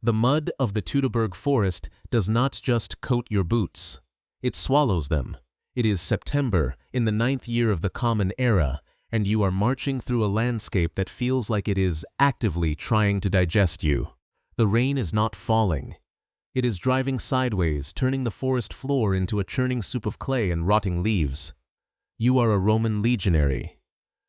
The mud of the Teutoburg Forest does not just coat your boots. It swallows them. It is September, in the 9th year of the Common Era, and you are marching through a landscape that feels like it is actively trying to digest you. The rain is not falling. It is driving sideways, turning the forest floor into a churning soup of clay and rotting leaves. You are a Roman legionary.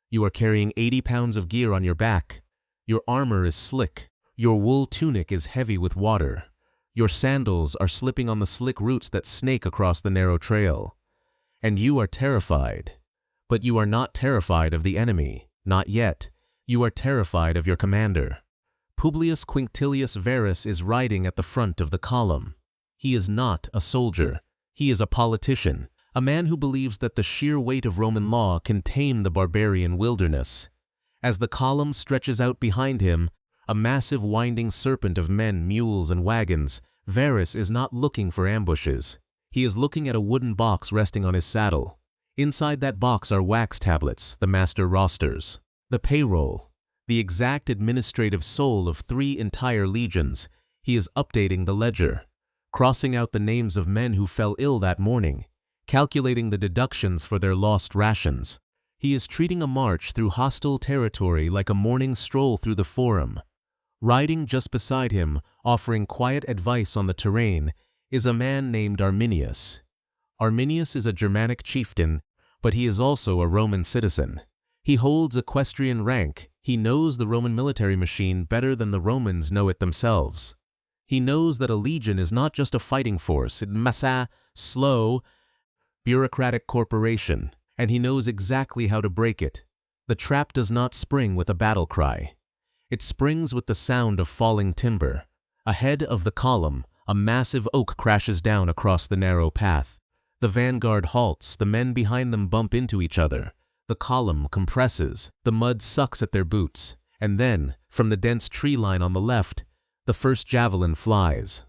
You are carrying 80 pounds of gear on your back. Your armor is slick. Your wool tunic is heavy with water. Your sandals are slipping on the slick roots that snake across the narrow trail. And you are terrified. But you are not terrified of the enemy. Not yet. You are terrified of your commander. Publius Quinctilius Varus is riding at the front of the column. He is not a soldier. He is a politician, a man who believes that the sheer weight of Roman law can tame the barbarian wilderness. As the column stretches out behind him, a massive winding serpent of men, mules, and wagons, Varus is not looking for ambushes. He is looking at a wooden box resting on his saddle. Inside that box are wax tablets, the master rosters, the payroll, the exact administrative soul of 3 entire legions. He is updating the ledger, crossing out the names of men who fell ill that morning, calculating the deductions for their lost rations. He is treating a march through hostile territory like a morning stroll through the forum. Riding just beside him, offering quiet advice on the terrain, is a man named Arminius. Arminius is a Germanic chieftain, but he is also a Roman citizen. He holds equestrian rank. He knows the Roman military machine better than the Romans know it themselves. He knows that a legion is not just a fighting force, it's massa, slow, bureaucratic corporation, and he knows exactly how to break it. The trap does not spring with a battle cry. It springs with the sound of falling timber. Ahead of the column, a massive oak crashes down across the narrow path. The vanguard halts, the men behind them bump into each other. The column compresses, the mud sucks at their boots, and then, from the dense tree line on the left, the first javelin flies.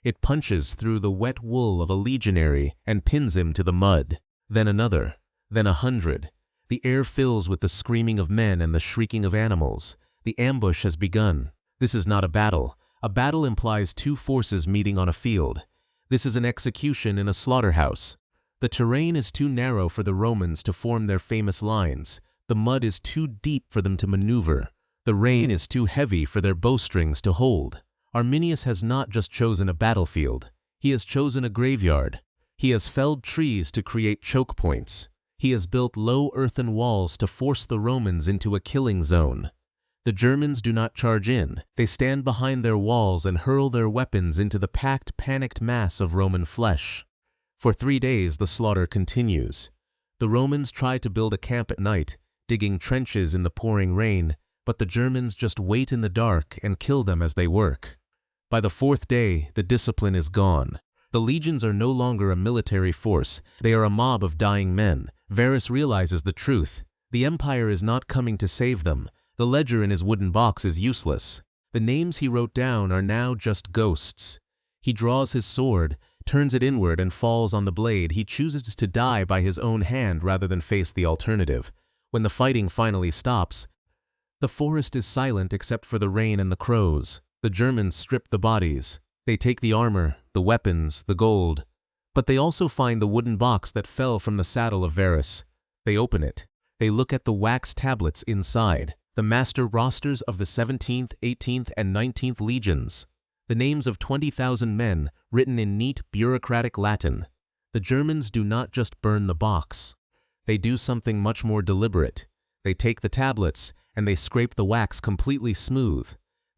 It punches through the wet wool of a legionary and pins him to the mud. Then another, then 100. The air fills with the screaming of men and the shrieking of animals. The ambush has begun. This is not a battle. A battle implies 2 forces meeting on a field. This is an execution in a slaughterhouse. The terrain is too narrow for the Romans to form their famous lines. The mud is too deep for them to maneuver. The rain is too heavy for their bowstrings to hold. Arminius has not just chosen a battlefield. He has chosen a graveyard. He has felled trees to create choke points. He has built low earthen walls to force the Romans into a killing zone. The Germans do not charge in. They stand behind their walls and hurl their weapons into the packed, panicked mass of Roman flesh. For 3 days, the slaughter continues. The Romans try to build a camp at night, digging trenches in the pouring rain, but the Germans just wait in the dark and kill them as they work. By the 4th day, the discipline is gone. The legions are no longer a military force. They are a mob of dying men. Varus realizes the truth. The empire is not coming to save them. The ledger in his wooden box is useless. The names he wrote down are now just ghosts. He draws his sword, turns it inward and falls on the blade. He chooses to die by his own hand rather than face the alternative. When the fighting finally stops, the forest is silent except for the rain and the crows. The Germans strip the bodies. They take the armor, the weapons, the gold. But they also find the wooden box that fell from the saddle of Varus. They open it. They look at the wax tablets inside, the master rosters of the 17th, 18th, and 19th legions. The names of 20,000 men written in neat bureaucratic Latin. The Germans do not just burn the box. They do something much more deliberate. They take the tablets and they scrape the wax completely smooth.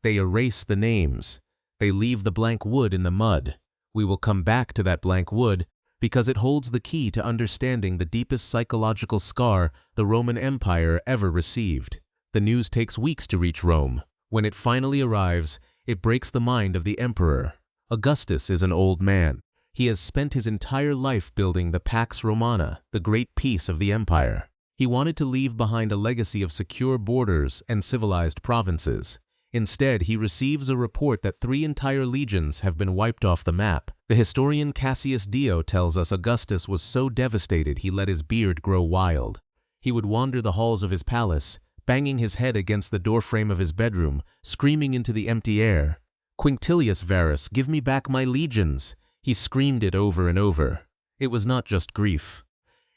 They erase the names. They leave the blank wood in the mud. We will come back to that blank wood because it holds the key to understanding the deepest psychological scar the Roman Empire ever received. The news takes weeks to reach Rome. When it finally arrives, it breaks the mind of the emperor. Augustus is an old man. He has spent his entire life building the Pax Romana, the great peace of the empire. He wanted to leave behind a legacy of secure borders and civilized provinces. Instead, he receives a report that 3 entire legions have been wiped off the map. The historian Cassius Dio tells us Augustus was so devastated he let his beard grow wild. He would wander the halls of his palace, banging his head against the doorframe of his bedroom, screaming into the empty air, "Quinctilius Varus, give me back my legions!" He screamed it over and over. It was not just grief.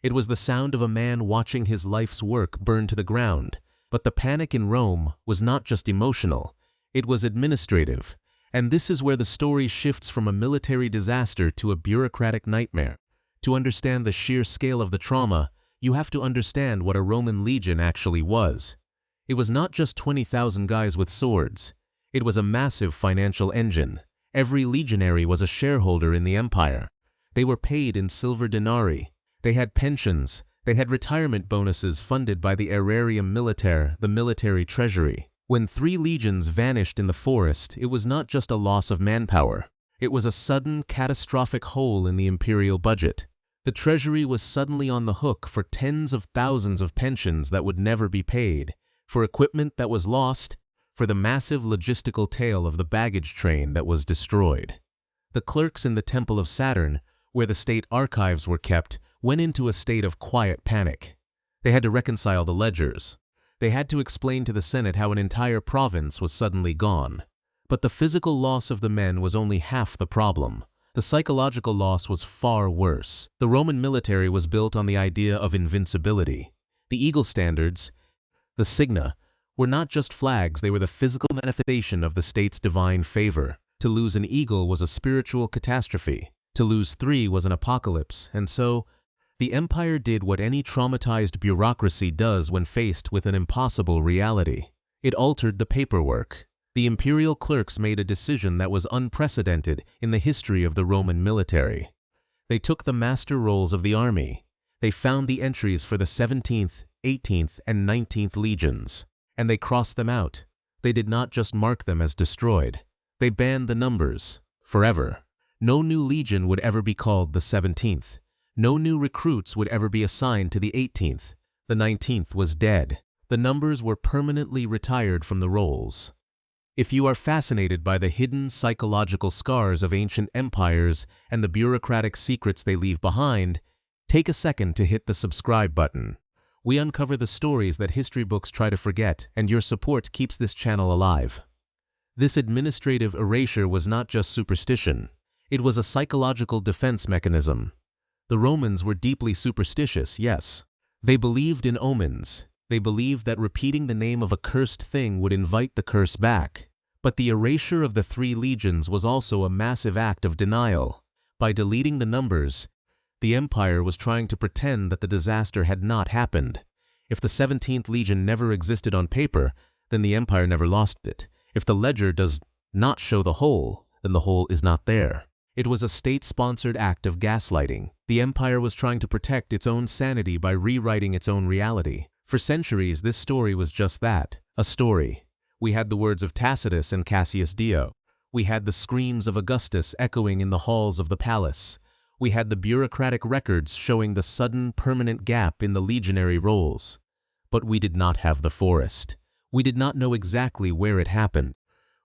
It was the sound of a man watching his life's work burn to the ground. But the panic in Rome was not just emotional, it was administrative. And this is where the story shifts from a military disaster to a bureaucratic nightmare. To understand the sheer scale of the trauma, you have to understand what a Roman legion actually was. It was not just 20,000 guys with swords. It was a massive financial engine. Every legionary was a shareholder in the empire. They were paid in silver denarii. They had pensions. They had retirement bonuses funded by the aerarium militare, the military treasury. When 3 legions vanished in the forest, it was not just a loss of manpower. It was a sudden, catastrophic hole in the imperial budget. The treasury was suddenly on the hook for tens of thousands of pensions that would never be paid, for equipment that was lost, for the massive logistical tail of the baggage train that was destroyed. The clerks in the Temple of Saturn, where the state archives were kept, went into a state of quiet panic. They had to reconcile the ledgers. They had to explain to the Senate how an entire province was suddenly gone. But the physical loss of the men was only half the problem. The psychological loss was far worse. The Roman military was built on the idea of invincibility. The eagle standards, the signa, were not just flags, they were the physical manifestation of the state's divine favor. To lose an eagle was a spiritual catastrophe. To lose 3 was an apocalypse, and so, the empire did what any traumatized bureaucracy does when faced with an impossible reality. It altered the paperwork. The imperial clerks made a decision that was unprecedented in the history of the Roman military. They took the master rolls of the army. They found the entries for the 17th, 18th, and 19th legions, and they crossed them out. They did not just mark them as destroyed. They banned the numbers forever. No new legion would ever be called the 17th. No new recruits would ever be assigned to the 18th. The 19th was dead. The numbers were permanently retired from the rolls. If you are fascinated by the hidden psychological scars of ancient empires and the bureaucratic secrets they leave behind, take a second to hit the subscribe button. We uncover the stories that history books try to forget, and your support keeps this channel alive. This administrative erasure was not just superstition. It was a psychological defense mechanism. The Romans were deeply superstitious, yes. They believed in omens. They believed that repeating the name of a cursed thing would invite the curse back. But the erasure of the 3 legions was also a massive act of denial. By deleting the numbers, the empire was trying to pretend that the disaster had not happened. If the 17th legion never existed on paper, then the empire never lost it. If the ledger does not show the hole, then the hole is not there. It was a state-sponsored act of gaslighting. The empire was trying to protect its own sanity by rewriting its own reality. For centuries, this story was just that, a story. We had the words of Tacitus and Cassius Dio. We had the screams of Augustus echoing in the halls of the palace. We had the bureaucratic records showing the sudden, permanent gap in the legionary rolls. But we did not have the forest. We did not know exactly where it happened.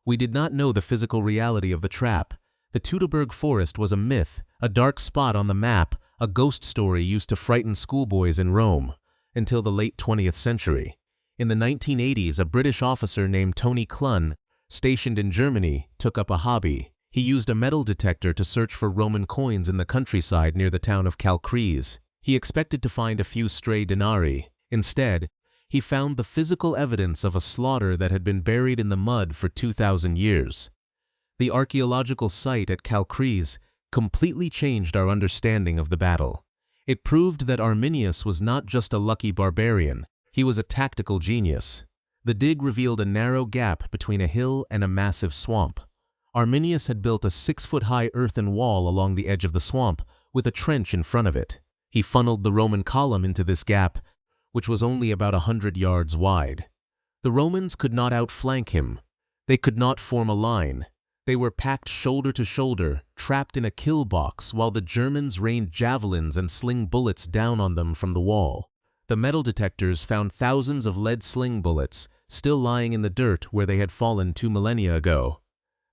We did not know the physical reality of the trap. The Teutoburg Forest was a myth, a dark spot on the map, a ghost story used to frighten schoolboys in Rome, until the late 20th century. In the 1980s, a British officer named Tony Clun, stationed in Germany, took up a hobby. He used a metal detector to search for Roman coins in the countryside near the town of Calcrese. He expected to find a few stray denarii. Instead, he found the physical evidence of a slaughter that had been buried in the mud for 2,000 years. The archaeological site at Calcrese completely changed our understanding of the battle. It proved that Arminius was not just a lucky barbarian, he was a tactical genius. The dig revealed a narrow gap between a hill and a massive swamp. Arminius had built a 6-foot-high earthen wall along the edge of the swamp, with a trench in front of it. He funneled the Roman column into this gap, which was only about 100 yards wide. The Romans could not outflank him. They could not form a line. They were packed shoulder to shoulder, trapped in a kill box, while the Germans rained javelins and sling bullets down on them from the wall. The metal detectors found thousands of lead sling bullets, still lying in the dirt where they had fallen 2 millennia ago.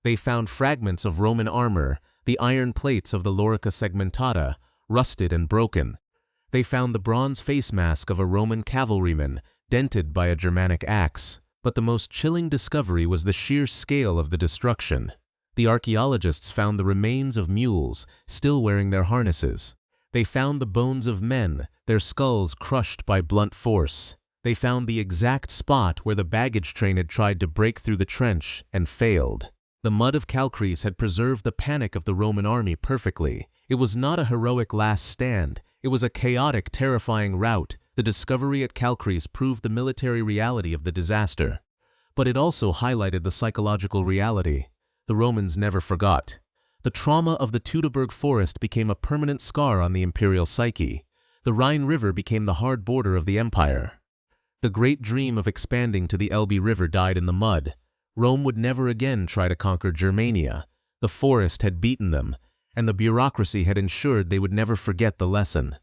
They found fragments of Roman armor, the iron plates of the lorica segmentata, rusted and broken. They found the bronze face mask of a Roman cavalryman, dented by a Germanic axe. But the most chilling discovery was the sheer scale of the destruction. The archaeologists found the remains of mules still wearing their harnesses. They found the bones of men, their skulls crushed by blunt force. They found the exact spot where the baggage train had tried to break through the trench and failed. The mud of Calchries had preserved the panic of the Roman army perfectly. It was not a heroic last stand. It was a chaotic, terrifying rout. The discovery at Calchries proved the military reality of the disaster. But it also highlighted the psychological reality. The Romans never forgot. The trauma of the Teutoburg Forest became a permanent scar on the imperial psyche. The Rhine River became the hard border of the empire. The great dream of expanding to the Elbe River died in the mud. Rome would never again try to conquer Germania. The forest had beaten them, and the bureaucracy had ensured they would never forget the lesson.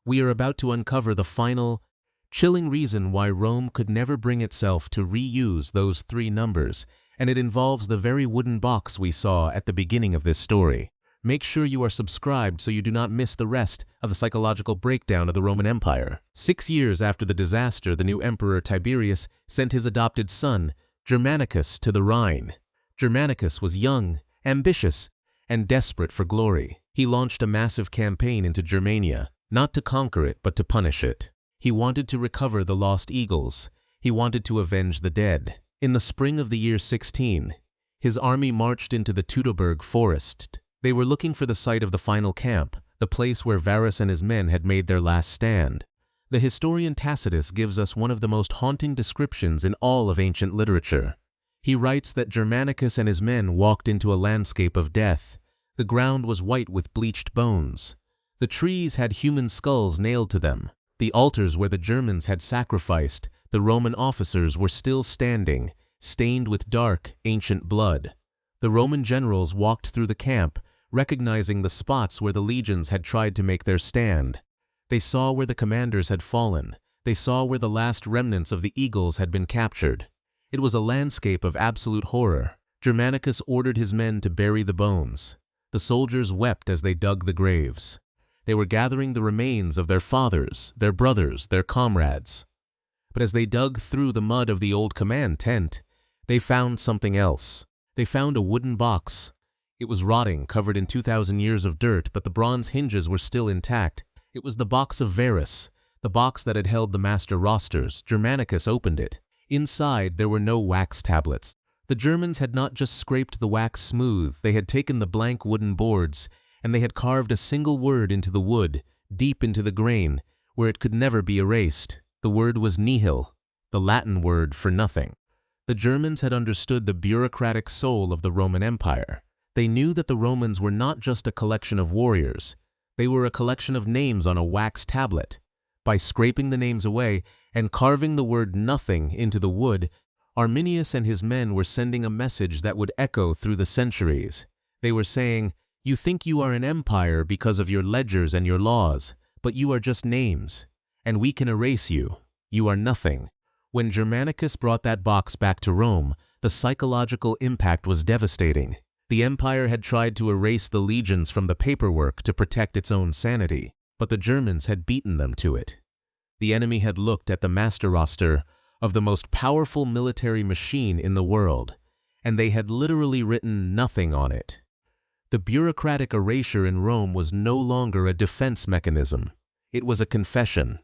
We are about to uncover the final, chilling reason why Rome could never bring itself to reuse those 3 numbers, and it involves the very wooden box we saw at the beginning of this story. Make sure you are subscribed so you do not miss the rest of the psychological breakdown of the Roman Empire. 6 years after the disaster, the new emperor Tiberius sent his adopted son, Germanicus, to the Rhine. Germanicus was young, ambitious, and desperate for glory. He launched a massive campaign into Germania, not to conquer it but to punish it. He wanted to recover the lost eagles. He wanted to avenge the dead. In the spring of the year 16, his army marched into the Teutoburg Forest. They were looking for the site of the final camp, the place where Varus and his men had made their last stand. The historian Tacitus gives us one of the most haunting descriptions in all of ancient literature. He writes that Germanicus and his men walked into a landscape of death. The ground was white with bleached bones. The trees had human skulls nailed to them. The altars where the Germans had sacrificed the Roman officers were still standing, stained with dark, ancient blood. The Roman generals walked through the camp, recognizing the spots where the legions had tried to make their stand. They saw where the commanders had fallen. They saw where the last remnants of the eagles had been captured. It was a landscape of absolute horror. Germanicus ordered his men to bury the bones. The soldiers wept as they dug the graves. They were gathering the remains of their fathers, their brothers, their comrades. But as they dug through the mud of the old command tent, they found something else. They found a wooden box. It was rotting, covered in 2,000 years of dirt, but the bronze hinges were still intact. It was the box of Varus, the box that had held the master rosters. Germanicus opened it. Inside, there were no wax tablets. The Germans had not just scraped the wax smooth, they had taken the blank wooden boards, and they had carved a single word into the wood, deep into the grain, where it could never be erased. The word was nihil, the Latin word for nothing. The Germans had understood the bureaucratic soul of the Roman Empire. They knew that the Romans were not just a collection of warriors. They were a collection of names on a wax tablet. By scraping the names away and carving the word nothing into the wood, Arminius and his men were sending a message that would echo through the centuries. They were saying, "You think you are an empire because of your ledgers and your laws, but you are just names, and we can erase you. You are nothing." When Germanicus brought that box back to Rome, the psychological impact was devastating. The empire had tried to erase the legions from the paperwork to protect its own sanity, but the Germans had beaten them to it. The enemy had looked at the master roster of the most powerful military machine in the world, and they had literally written nothing on it. The bureaucratic erasure in Rome was no longer a defense mechanism. It was a confession.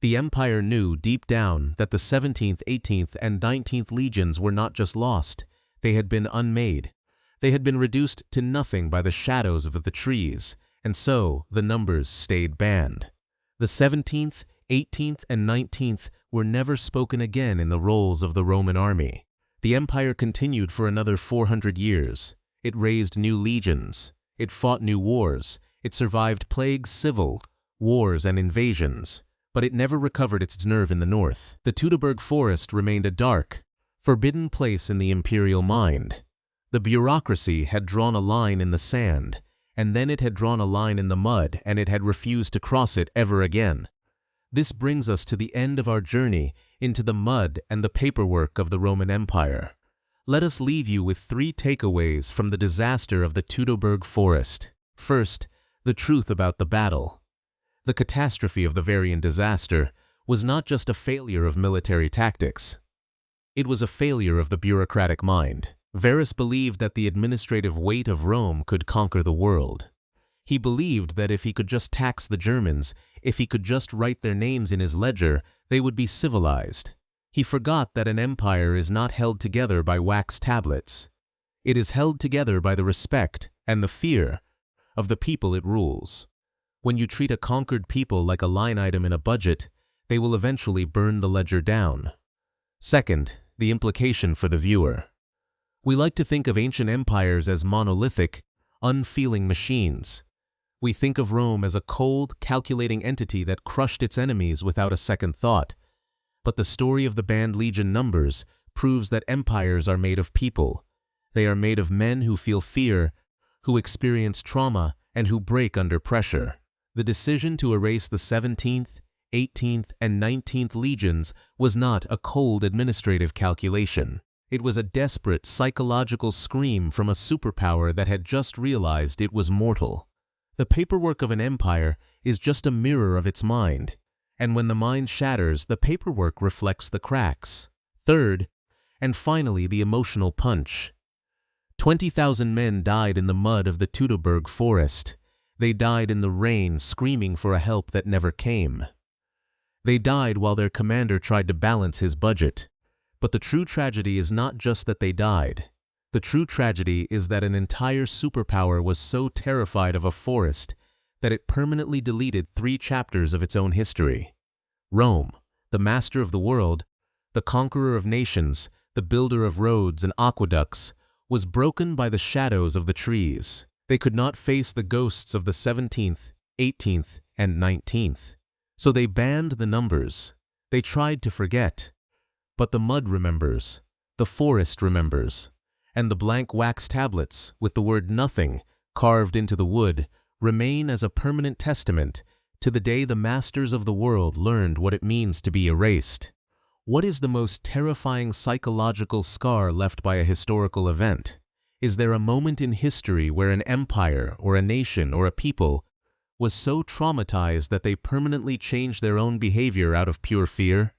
The empire knew deep down that the 17th, 18th, and 19th legions were not just lost, they had been unmade. They had been reduced to nothing by the shadows of the trees, and so the numbers stayed banned. The 17th, 18th, and 19th were never spoken again in the rolls of the Roman army. The empire continued for another 400 years. It raised new legions. It fought new wars. It survived plagues, civil wars, and invasions. But it never recovered its nerve in the north. The Teutoburg Forest remained a dark, forbidden place in the imperial mind. The bureaucracy had drawn a line in the sand, and then it had drawn a line in the mud, and it had refused to cross it ever again. This brings us to the end of our journey into the mud and the paperwork of the Roman Empire. Let us leave you with 3 takeaways from the disaster of the Teutoburg Forest. First, the truth about the battle. The catastrophe of the Varian disaster was not just a failure of military tactics. It was a failure of the bureaucratic mind. Varus believed that the administrative weight of Rome could conquer the world. He believed that if he could just tax the Germans, if he could just write their names in his ledger, they would be civilized. He forgot that an empire is not held together by wax tablets. It is held together by the respect and the fear of the people it rules. When you treat a conquered people like a line item in a budget, they will eventually burn the ledger down. Second, the implication for the viewer. We like to think of ancient empires as monolithic, unfeeling machines. We think of Rome as a cold, calculating entity that crushed its enemies without a second thought. But the story of the banned legion numbers proves that empires are made of people. They are made of men who feel fear, who experience trauma, and who break under pressure. The decision to erase the 17th, 18th, and 19th legions was not a cold administrative calculation. It was a desperate psychological scream from a superpower that had just realized it was mortal. The paperwork of an empire is just a mirror of its mind, and when the mind shatters, the paperwork reflects the cracks. Third, and finally, the emotional punch. 20,000 men died in the mud of the Teutoburg Forest. They died in the rain, screaming for a help that never came. They died while their commander tried to balance his budget. But the true tragedy is not just that they died. The true tragedy is that an entire superpower was so terrified of a forest that it permanently deleted 3 chapters of its own history. Rome, the master of the world, the conqueror of nations, the builder of roads and aqueducts, was broken by the shadows of the trees. They could not face the ghosts of the 17th, 18th, and 19th. So they banned the numbers. They tried to forget. But the mud remembers, the forest remembers, and the blank wax tablets with the word nothing carved into the wood remain as a permanent testament to the day the masters of the world learned what it means to be erased. What is the most terrifying psychological scar left by a historical event? Is there a moment in history where an empire or a nation or a people was so traumatized that they permanently changed their own behavior out of pure fear?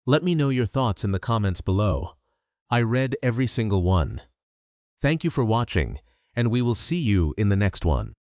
Let me know your thoughts in the comments below. I read every single one. Thank you for watching, and we will see you in the next one.